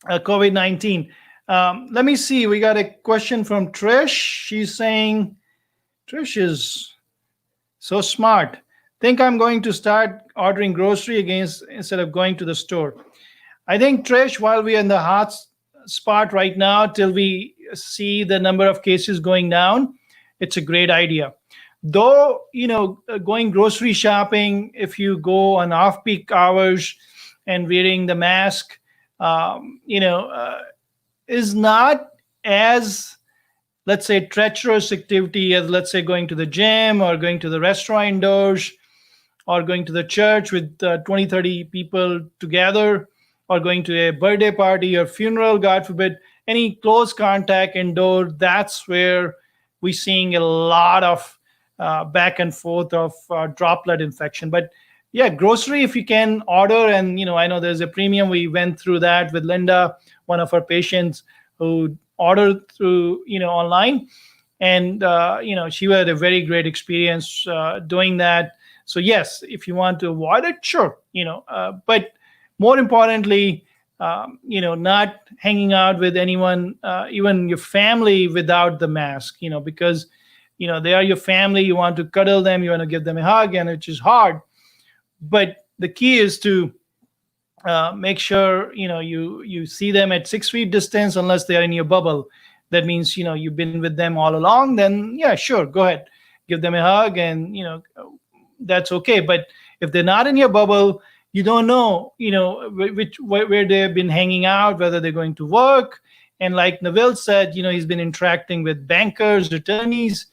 COVID-19. Let me see. We got a question from Trish. She's saying, Trish is so smart. Think I'm going to start ordering grocery instead of going to the store. I think, Trish, while we're in the hot spot right now, till we see the number of cases going down, it's a great idea. Though, going grocery shopping, if you go on off-peak hours and wearing the mask, is not as, let's say, treacherous activity as, let's say, going to the gym or going to the restaurant indoors or going to the church with 20, 30 people together, or going to a birthday party or funeral, God forbid, any close contact indoor. That's where we're seeing a lot of back and forth of droplet infection. But yeah, grocery if you can order. And I know there's a premium. We went through that with Linda, one of our patients who ordered through online, and she had a very great experience doing that. So yes, if you want to avoid it, sure, but more importantly, not hanging out with anyone, even your family, without the mask, because they are your family. You want to cuddle them, you want to give them a hug, and which is hard. But the key is to make sure you see them at 6 feet distance, unless they are in your bubble. That means you've been with them all along. Then yeah, sure, go ahead, give them a hug, and that's okay. But if they're not in your bubble, you don't know where they've been hanging out, whether they're going to work. And like Neville said, he's been interacting with bankers, attorneys,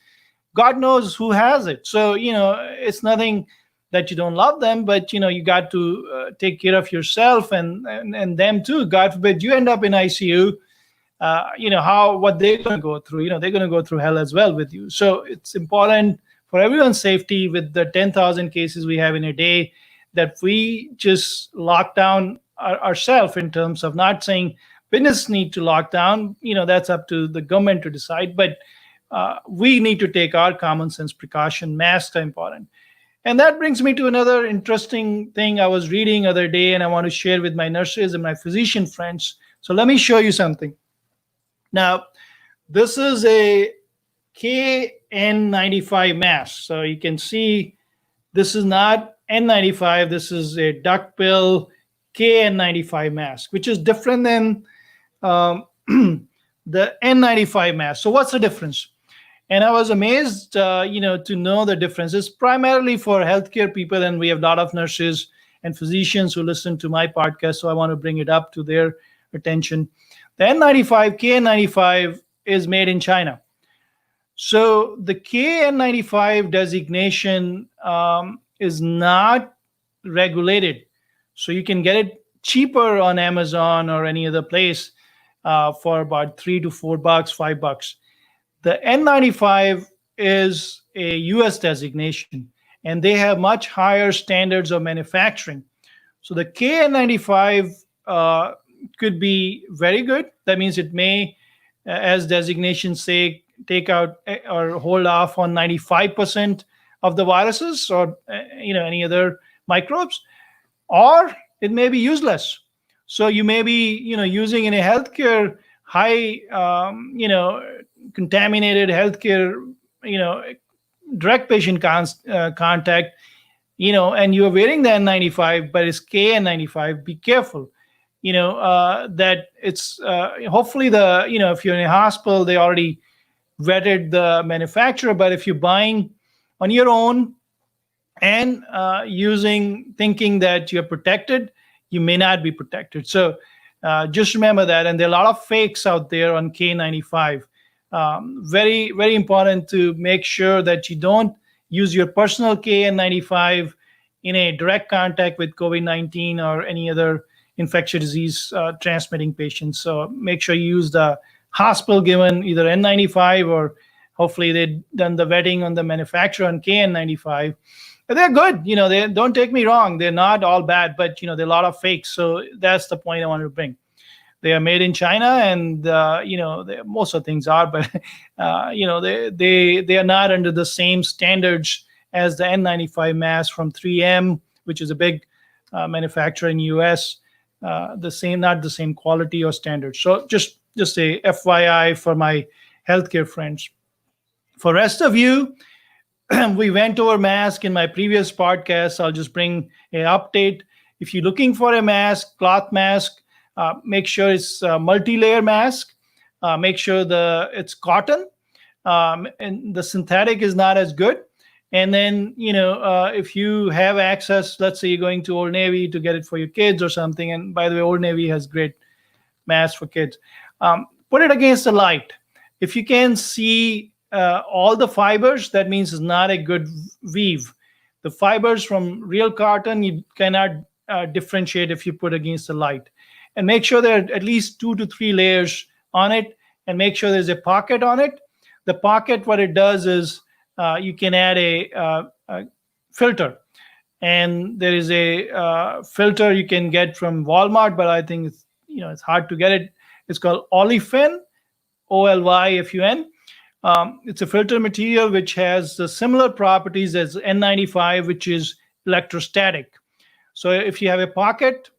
God knows who has it. So it's nothing that you don't love them, but you got to take care of yourself and them too. God forbid you end up in ICU. What they're going to go through. They're going to go through hell as well with you. So it's important for everyone's safety, with the 10,000 cases we have in a day, that we just lock down ourselves, in terms of not saying business need to lock down. That's up to the government to decide. But we need to take our common sense precaution. Masks are important. And that brings me to another interesting thing I was reading other day, and I want to share with my nurses and my physician friends. So let me show you something. Now, this is a KN95 mask. So you can see this is not N95. This is a duckbill KN95 mask, which is different than the N95 mask. So what's the difference? And I was amazed, to know the difference. It's primarily for healthcare people, and we have a lot of nurses and physicians who listen to my podcast, so I want to bring it up to their attention. The N95, KN95, is made in China. So the KN95 designation is not regulated. So you can get it cheaper on Amazon or any other place for about $3 to $4, $5. The N95 is a US designation, and they have much higher standards of manufacturing. So the KN95 could be very good. That means it may, as designations say, take out or hold off on 95% of the viruses or any other microbes, or it may be useless. So you may be using in a healthcare high contaminated healthcare direct patient contact, and you're wearing the N95, but it's KN95. Be careful, that it's hopefully if you're in a hospital, they already vetted the manufacturer. But if you're buying on your own and thinking that you're protected, you may not be protected. So just remember that. And there are a lot of fakes out there on K95. Very, very important to make sure that you don't use your personal KN95 in a direct contact with COVID-19 or any other infectious disease transmitting patients. So make sure you use the hospital given either N95, or hopefully they've done the vetting on the manufacturer on KN95. But they're good. They don't take me wrong. They're not all bad, but there are a lot of fakes. So that's the point I wanted to bring. They are made in China, and most of the things are, but they are not under the same standards as the N95 mask from 3M, which is a big manufacturer in US. Not the same quality or standards. So just a FYI for my healthcare friends. For rest of you, we went over mask in my previous podcast. I'll just bring an update. If you're looking for a mask, cloth mask, make sure it's a multi-layer mask. Make sure it's cotton, and the synthetic is not as good. And then, if you have access, let's say you're going to Old Navy to get it for your kids or something. And by the way, Old Navy has great masks for kids. Put it against the light. If you can see all the fibers, that means it's not a good weave. The fibers from real cotton, you cannot differentiate if you put against the light. And make sure there are at least 2 to 3 layers on it, and make sure there's a pocket on it. The pocket, what it does is you can add a filter. And there is a filter you can get from Walmart, but I think it's hard to get it. It's called Olefin, Olyfun. It's a filter material which has the similar properties as N95, which is electrostatic. So if you have a pocket,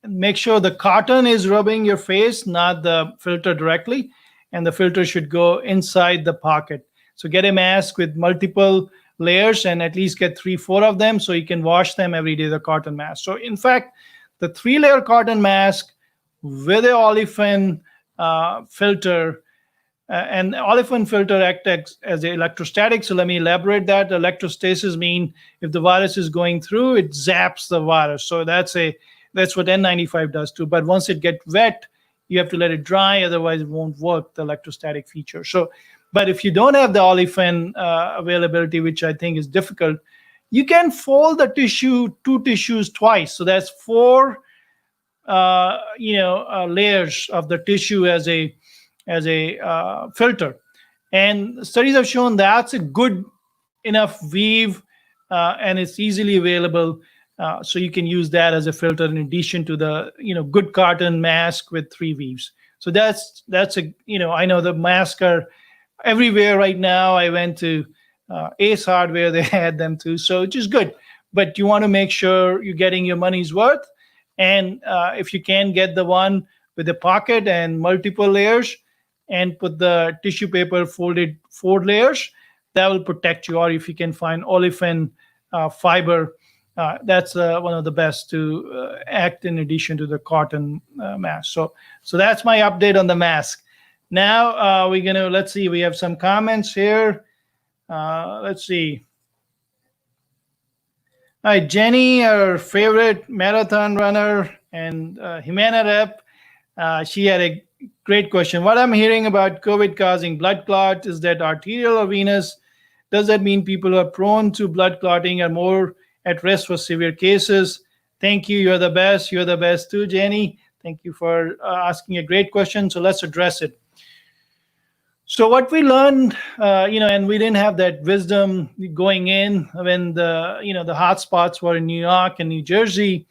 make sure the cotton is rubbing your face, not the filter directly, and the filter should go inside the pocket. So get a mask with multiple layers and at least get 3-4 of them so you can wash them every day, the cotton mask. So in fact, the 3-layer cotton mask with a olefin filter, and olefin filter acts as an electrostatic. So let me elaborate that. Electrostasis mean if the virus is going through, it zaps the virus. So that's what N95 does too. But once it gets wet, you have to let it dry, otherwise it won't work, the electrostatic feature. So, but if you don't have the olefin availability, which I think is difficult, you can fold the two tissues twice. So that's 4 layers of the tissue as a filter. And studies have shown that's a good enough weave, and it's easily available. So you can use that as a filter in addition to the good cotton mask with 3 weaves. So that's I know the masks are everywhere right now. I went to Ace Hardware, they had them too, so which is good. But you want to make sure you're getting your money's worth. And if you can get the one with a pocket and multiple layers, and put the tissue paper folded 4 layers, that will protect you. Or if you can find olefin fiber, that's one of the best to act in addition to the cotton mask. So that's my update on the mask. Now let's see, we have some comments here. Let's see. All right, Jenny, our favorite marathon runner and Humana rep, she had a great question. What I'm hearing about COVID causing blood clot, is that arterial or venous? Does that mean people who are prone to blood clotting are more at risk for severe cases? Thank you. You're the best. You're the best too, Jenny. Thank you for asking a great question. So let's address it. So what we learned, and we didn't have that wisdom going in when the hot spots were in New York and New Jersey,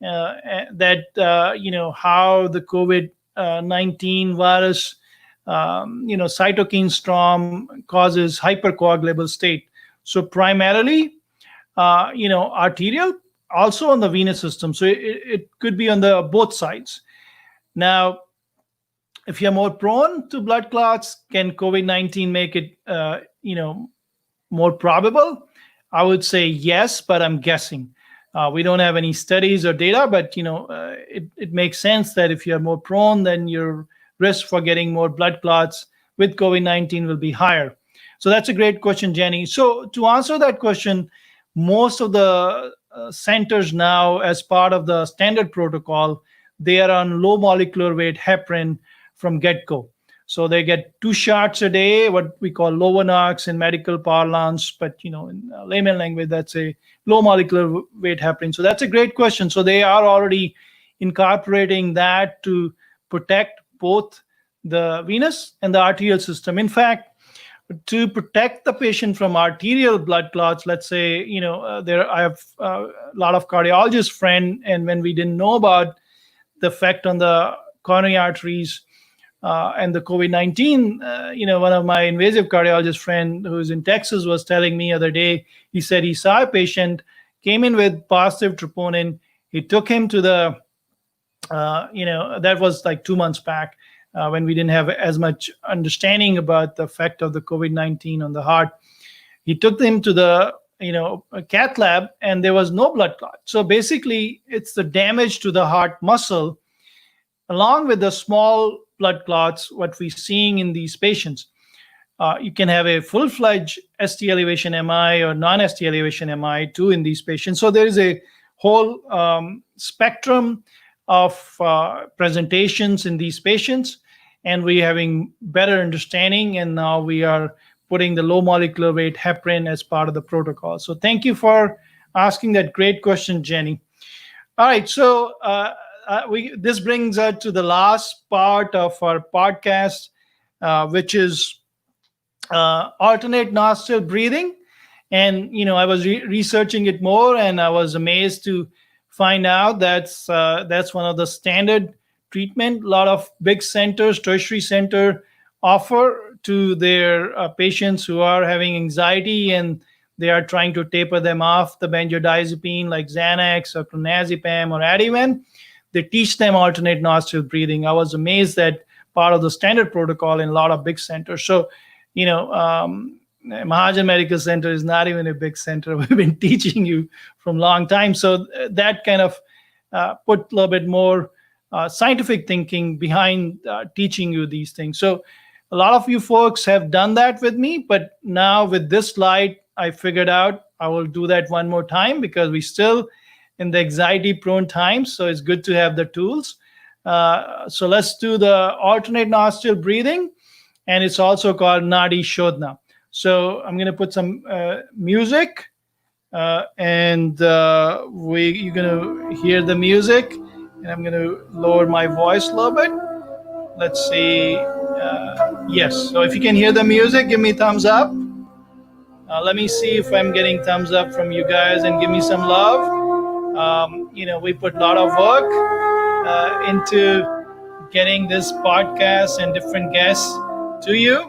that how the COVID-19 virus, cytokine storm causes hypercoagulable state. So primarily, arterial, also on the venous system. So it could be on the both sides. Now, if you're more prone to blood clots, can COVID-19 make it, more probable? I would say yes, but I'm guessing. We don't have any studies or data, but it makes sense that if you're more prone, then your risk for getting more blood clots with COVID-19 will be higher. So that's a great question, Jenny. So to answer that question, most of the centers now, as part of the standard protocol, they are on low molecular weight heparin from get-go. So they get 2 shots a day, what we call Lovenox in medical parlance, but in layman language, that's a low molecular weight heparin. So that's a great question. So they are already incorporating that to protect both the venous and the arterial system. In fact, to protect the patient from arterial blood clots, let's say, I have a lot of cardiologist friends, and when we didn't know about the effect on the coronary arteries, and the COVID-19, one of my invasive cardiologist friend who's in Texas was telling me the other day, he said he saw a patient, came in with positive troponin. He took him to the, that was like 2 months back when we didn't have as much understanding about the effect of the COVID-19 on the heart. He took them to the, cath lab, and there was no blood clot. So basically, it's the damage to the heart muscle, along with the small blood clots, what we're seeing in these patients. You can have a full-fledged ST elevation MI or non-ST elevation MI too in these patients. So there is a whole spectrum of presentations in these patients, and we're having better understanding, and now we are putting the low molecular weight heparin as part of the protocol. So thank you for asking that great question, Jenny. All right, so this brings us to the last part of our podcast, which is alternate nostril breathing. And I was researching it more, and I was amazed to find out that's one of the standard treatment a lot of big centers, tertiary center, offer to their patients who are having anxiety, and they are trying to taper them off the benzodiazepine like Xanax or clonazepam or Ativan. They teach them alternate nostril breathing. I was amazed that part of the standard protocol in a lot of big centers. So, Mahajan Medical Center is not even a big center. We've been teaching you from a long time. So that kind of put a little bit more scientific thinking behind teaching you these things. So a lot of you folks have done that with me, but now with this slide, I figured out I will do that one more time because we still in the anxiety prone times. So it's good to have the tools. So let's do the alternate nostril breathing. And it's also called Nadi Shodhana. So I'm going to put some music, and you're going to hear the music, and I'm going to lower my voice a little bit. Let's see. Yes. So if you can hear the music, give me thumbs up. Let me see if I'm getting thumbs up from you guys, and give me some love. We put a lot of work into getting this podcast and different guests to you.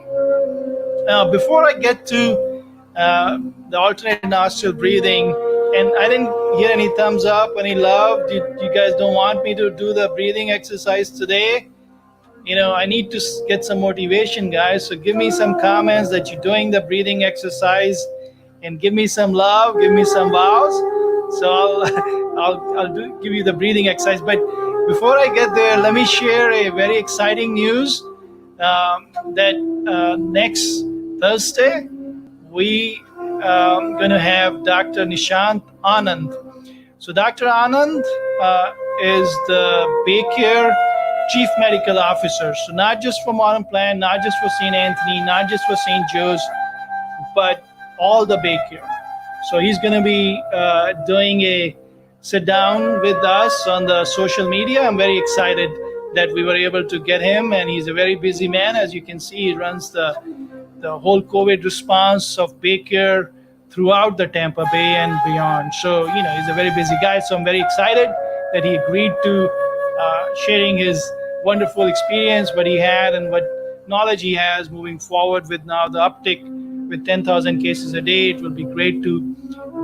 Before I get to the alternate nostril breathing, and I didn't hear any thumbs up, any love. You guys don't want me to do the breathing exercise today? I need to get some motivation, guys. So give me some comments that you're doing the breathing exercise, and give me some love, give me some vows. So I'll give you the breathing exercise. But before I get there, let me share a very exciting news that next Thursday we going to have Dr. Nishant Anand. So Dr. Anand is the Baycare Chief Medical Officer. So not just for Modern Plan, not just for St. Anthony, not just for St. Joe's, but all the Baycare. So he's going to be doing a sit down with us on the social media. I'm very excited that we were able to get him, and he's a very busy man. As you can see, he runs the whole COVID response of Baycare throughout the Tampa Bay and beyond. So, he's a very busy guy. So I'm very excited that he agreed to sharing his wonderful experience, what he had and what knowledge he has moving forward with now the uptick with 10,000 cases a day. It will be great to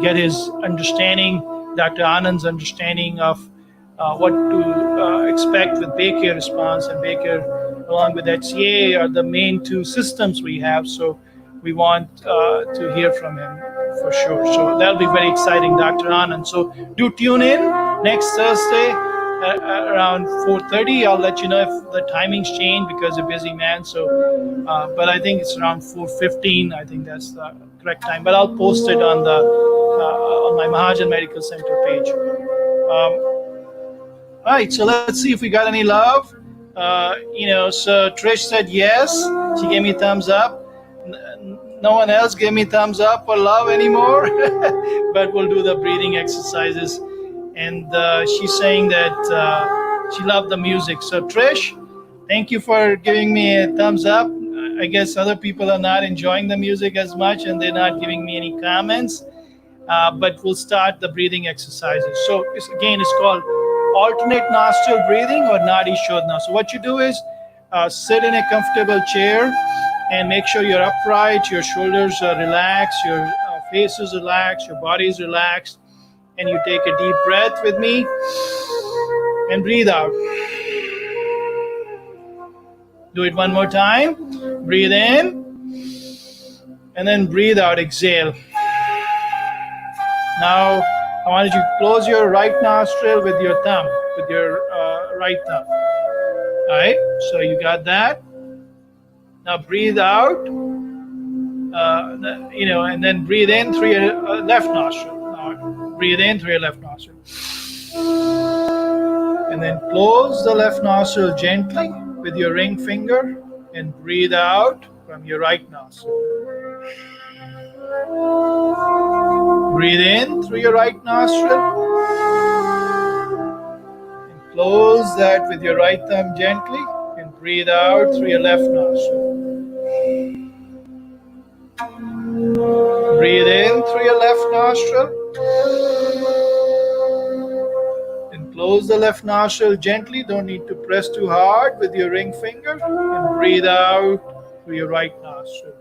get his understanding, Dr. Anand's understanding of what to expect with Baycare response, and Baycare along with HCA are the main two systems we have. So we want to hear from him for sure. So that'll be very exciting, Dr. Anand. So do tune in next Thursday around 4:30. I'll let you know if the timings change because you're a busy man. So, but I think it's around 4:15. I think that's the correct time. But I'll post it on my Mahajan Medical Center page. All right, so let's see if we got any love. So Trish said yes. She gave me thumbs up. No one else gave me thumbs up or love anymore. But we'll do the breathing exercises. And she's saying that she loved the music. So Trish, thank you for giving me a thumbs up. I guess other people are not enjoying the music as much, and they're not giving me any comments. But we'll start the breathing exercises. So it's called alternate nostril breathing or Nadi Shodhana. So what you do is sit in a comfortable chair and make sure you're upright, your shoulders are relaxed, your face is relaxed, your body is relaxed, and you take a deep breath with me and breathe out. Do it one more time. Breathe in and then breathe out, exhale. Now, I want you to close your right nostril with your thumb, with your right thumb. All right, so you got that. Now breathe out, and then breathe in through your left nostril. Now breathe in through your left nostril. And then close the left nostril gently with your ring finger and breathe out from your right nostril. Breathe in through your right nostril and close that with your right thumb gently and breathe out through your left nostril. Breathe in through your left nostril. And close the left nostril gently. Don't need to press too hard with your ring finger. And breathe out through your right nostril.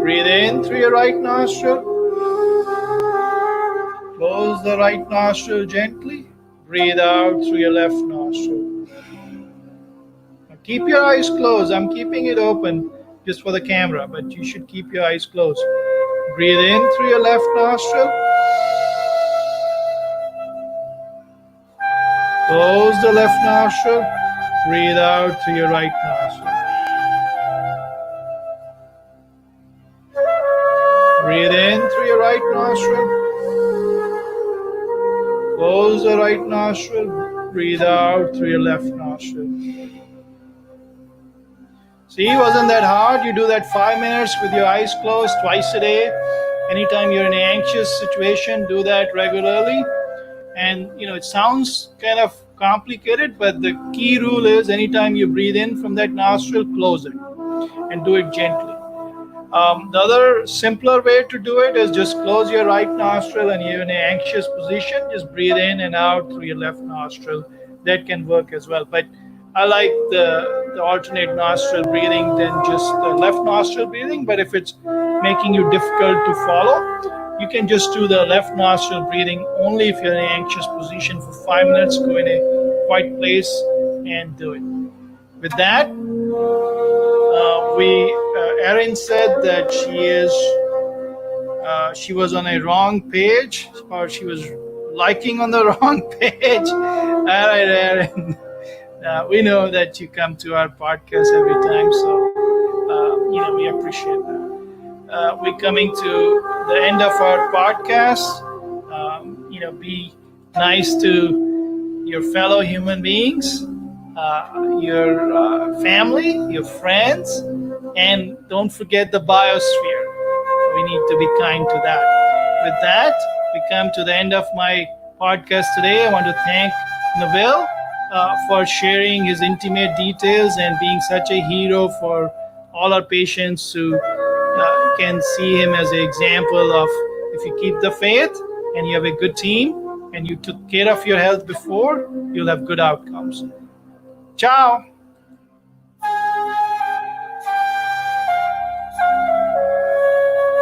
Breathe in through your right nostril. Close the right nostril gently. Breathe out through your left nostril. Now keep your eyes closed. I'm keeping it open just for the camera, but you should keep your eyes closed. Breathe in through your left nostril. Close the left nostril. Breathe out through your right nostril. Breathe in through your right nostril. Close the right nostril. Breathe out through your left nostril. See, wasn't that hard? You do that 5 minutes with your eyes closed twice a day. Anytime you're in an anxious situation, do that regularly. And it sounds kind of complicated, but the key rule is anytime you breathe in from that nostril, close it and do it gently. The other simpler way to do it is just close your right nostril and you're in an anxious position, just breathe in and out through your left nostril. That can work as well. But I like the alternate nostril breathing than just the left nostril breathing. But if it's making you difficult to follow, you can just do the left nostril breathing only if you're in an anxious position for 5 minutes. Go in a quiet place and do it. With that, Erin said that she was on a wrong page, or she was liking on the wrong page. All right, Erin. We know that you come to our podcast every time, so we appreciate that. We're coming to the end of our podcast. Be nice to your fellow human beings, your family, your friends, and don't forget the biosphere. We need to be kind to that. With that, we come to the end of my podcast today. I want to thank Neville for sharing his intimate details and being such a hero for all our patients who can see him as an example of if you keep the faith and you have a good team and you took care of your health before, you'll have good outcomes. Ciao.